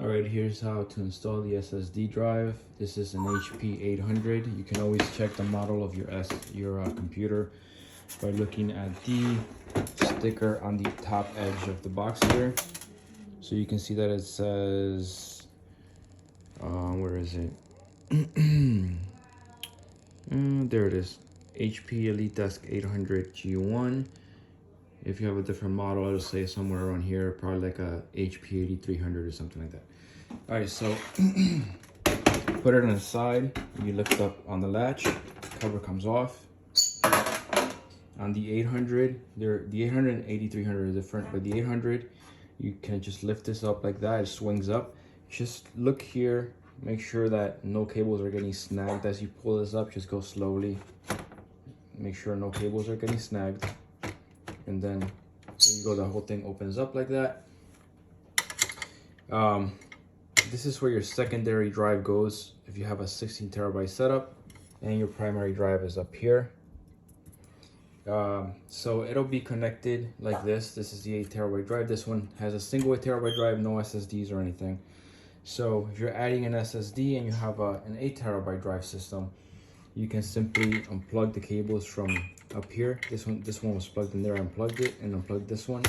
All right, here's how to install the SSD drive. This is an HP 800. You can always check the model of your computer by looking at the sticker on the top edge of the box here. So you can see that it says, where is it? There it is, HP EliteDesk 800 G1. If you have a different model, it'll say somewhere around here, probably like a HP 8300 or something like that. All right, so put it on the side. You lift up on the latch, cover comes off. On the 800, the 800 and 8300 are different, but the 800, you can just lift this up like that. It swings up. Just look here, make sure that no cables are getting snagged as you pull this up. Just go slowly. Make sure no cables are getting snagged. And then there you go, the whole thing opens up like that. This is where your secondary drive goes if you have a 16 terabyte setup, and your primary drive is up here. So it'll be connected like this. This is the 8 terabyte drive. This one has a single 8 terabyte drive, no SSDs or anything. So if you're adding an SSD and you have an 8 terabyte drive system, you can simply unplug the cables from up here. This one was plugged in there. I unplugged it and unplugged this one.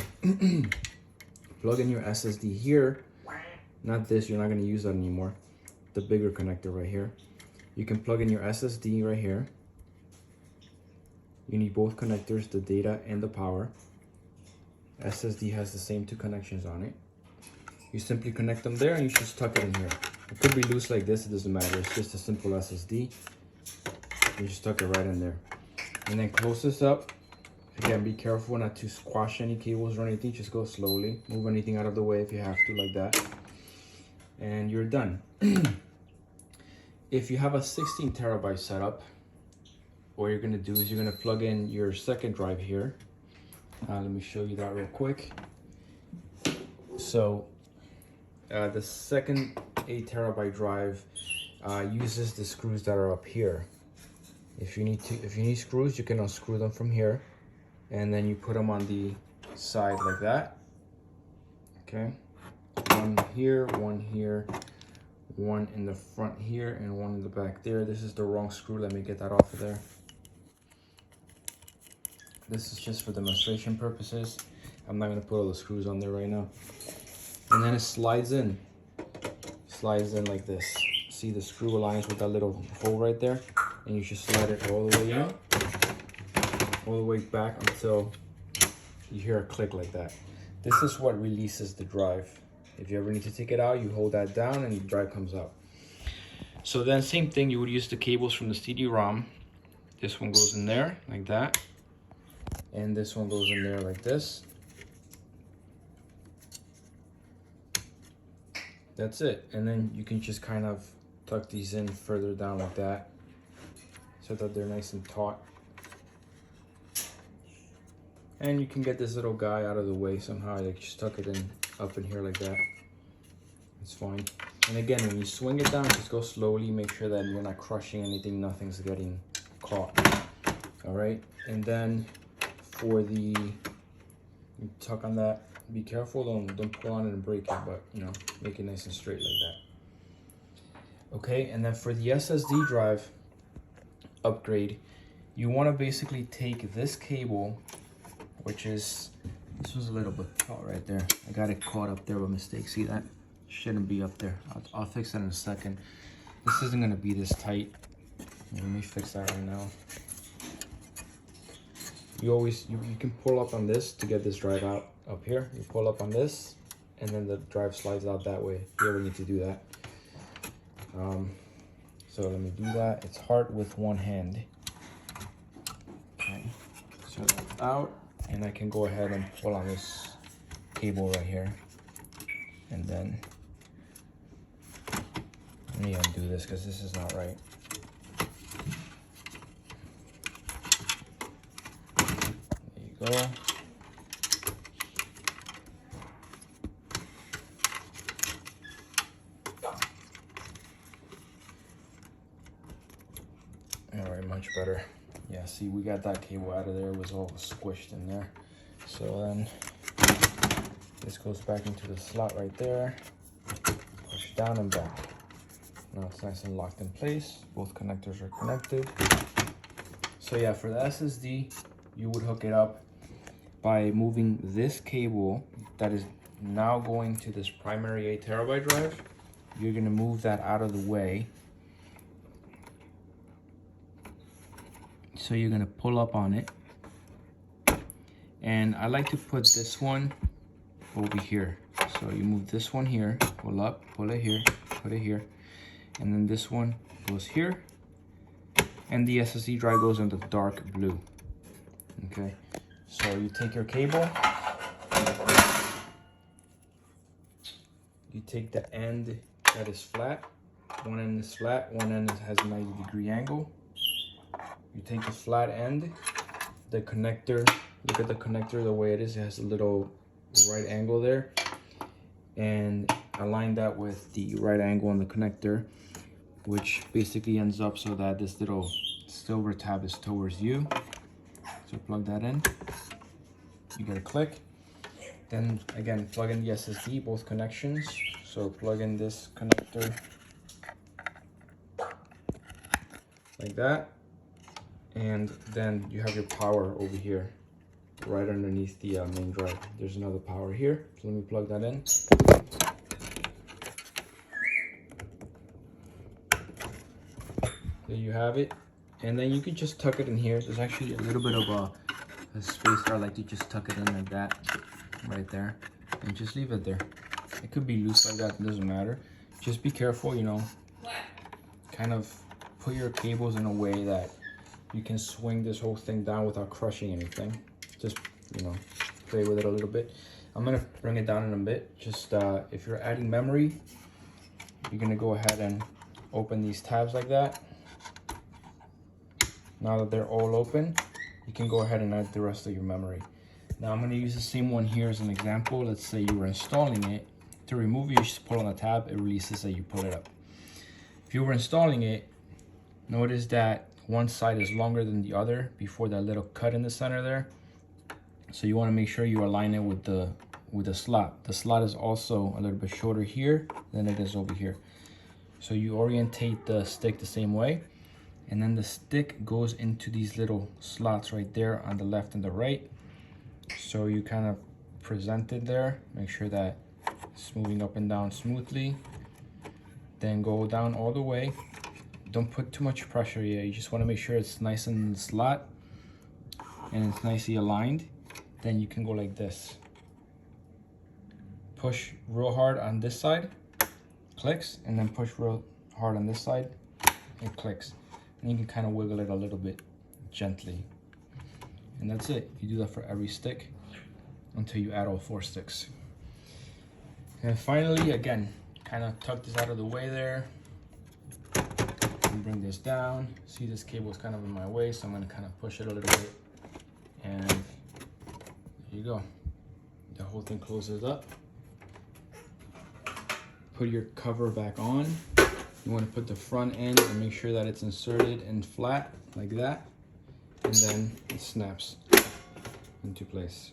Plug in your SSD here. Not this, you're not going to use that anymore. The bigger connector right here. You can plug in your SSD right here. You need both connectors, the data and the power. SSD has the same two connections on it. You simply connect them there and you just tuck it in here. It could be loose like this, it doesn't matter. It's just a simple SSD. You just tuck it right in there. And then close this up. Again, be careful not to squash any cables or anything. Just go slowly. Move anything out of the way if you have to, like that. And you're done. If you have a 16 terabyte setup, what you're gonna do is you're gonna plug in your second drive here. Let me show you that real quick. So the second 8 terabyte drive uses the screws that are up here. If you need screws, you can unscrew them from here, and then you put them on the side like that. Okay, one here, one in the front here, and one in the back there. This is the wrong screw. Let me get that off of there. This is just for demonstration purposes. I'm not gonna put all the screws on there right now. And then it slides in like this. See, the screw aligns with that little hole right there, and you just slide it all the way in, all the way back until you hear a click like that. This is what releases the drive. If you ever need to take it out, you hold that down and the drive comes out. So then same thing, you would use the cables from the CD-ROM. This one goes in there like that, and this one goes in there like this. That's it. And then you can just kind of tuck these in further down like that so that they're nice and taut. And you can get this little guy out of the way somehow. Like just tuck it in up in here like that. It's fine. And again, when you swing it down, just go slowly. Make sure that you're not crushing anything. Nothing's getting caught. All right. And then for the, you tuck on that. Be careful. Don't pull on it and break it, but you know, make it nice and straight like that. Okay. And then for the SSD drive upgrade, you want to basically take this cable, which is, this was a little bit caught right there. I got it caught up there by mistake. See that? Shouldn't be up there. I'll fix that in a second. This isn't gonna be this tight. Let me fix that right now. You can pull up on this to get this drive out up here. You pull up on this, and then the drive slides out that way. If you ever need to do that. So let me do that. It's hard with one hand. Okay, so that's out. And I can go ahead and pull on this cable right here. And then, let me undo this because this is not right. There you go. All right, much better. Yeah, see, we got that cable out of there. It was all squished in there. So then this goes back into the slot right there. push down and back. Now it's nice and locked in place. Both connectors are connected. So yeah, for the SSD, you would hook it up by moving this cable that is now going to this primary 8 terabyte drive. You're gonna move that out of the way. So you're gonna pull up on it. And I like to put this one over here. So you move this one here, pull up, pull it here, put it here. And then this one goes here. And the SSD drive goes in the dark blue. Okay, so you take your cable. You take the end that is flat. One end is flat, one end has a 90-degree angle. You take the flat end, the connector, look at the connector the way it is. It has a little right angle there. And align that with the right angle on the connector, which basically ends up so that this little silver tab is towards you. So plug that in. You get a click. Then again, plug in the SSD, both connections. So plug in this connector like that. And then you have your power over here, right underneath the main drive. There's another power here. So let me plug that in. There you have it. And then you can just tuck it in here. There's actually a little bit of a space there. I like to just tuck it in like that, right there. And just leave it there. It could be loose like that, it doesn't matter. Just be careful, you know, kind of put your cables in a way that you can swing this whole thing down without crushing anything. Just, you know, play with it a little bit. I'm gonna bring it down in a bit. Just if you're adding memory, you're gonna go ahead and open these tabs like that. Now that they're all open, you can go ahead and add the rest of your memory. Now I'm gonna use the same one here as an example. Let's say you were installing it. To remove it, you just pull on the tab, it releases it, you pull it up. If you were installing it, notice that one side is longer than the other before that little cut in the center there. So you wanna make sure you align it with the slot. The slot is also a little bit shorter here than it is over here. So you orientate the stick the same way. And then the stick goes into these little slots right there on the left and the right. So you kind of present it there, make sure that it's moving up and down smoothly. Then go down all the way. Don't put too much pressure here. You just want to make sure it's nice in the slot and it's nicely aligned. Then you can go like this. Push real hard on this side, clicks, and then push real hard on this side, it clicks. And you can kind of wiggle it a little bit gently. And that's it. You do that for every stick until you add all 4 sticks. And finally, again, kind of tuck this out of the way there. And bring this down. See, this cable is kind of in my way, so I'm going to kind of push it a little bit. And there you go. The whole thing closes up. Put your cover back on. You want to put the front end and make sure that it's inserted and flat like that. And then it snaps into place.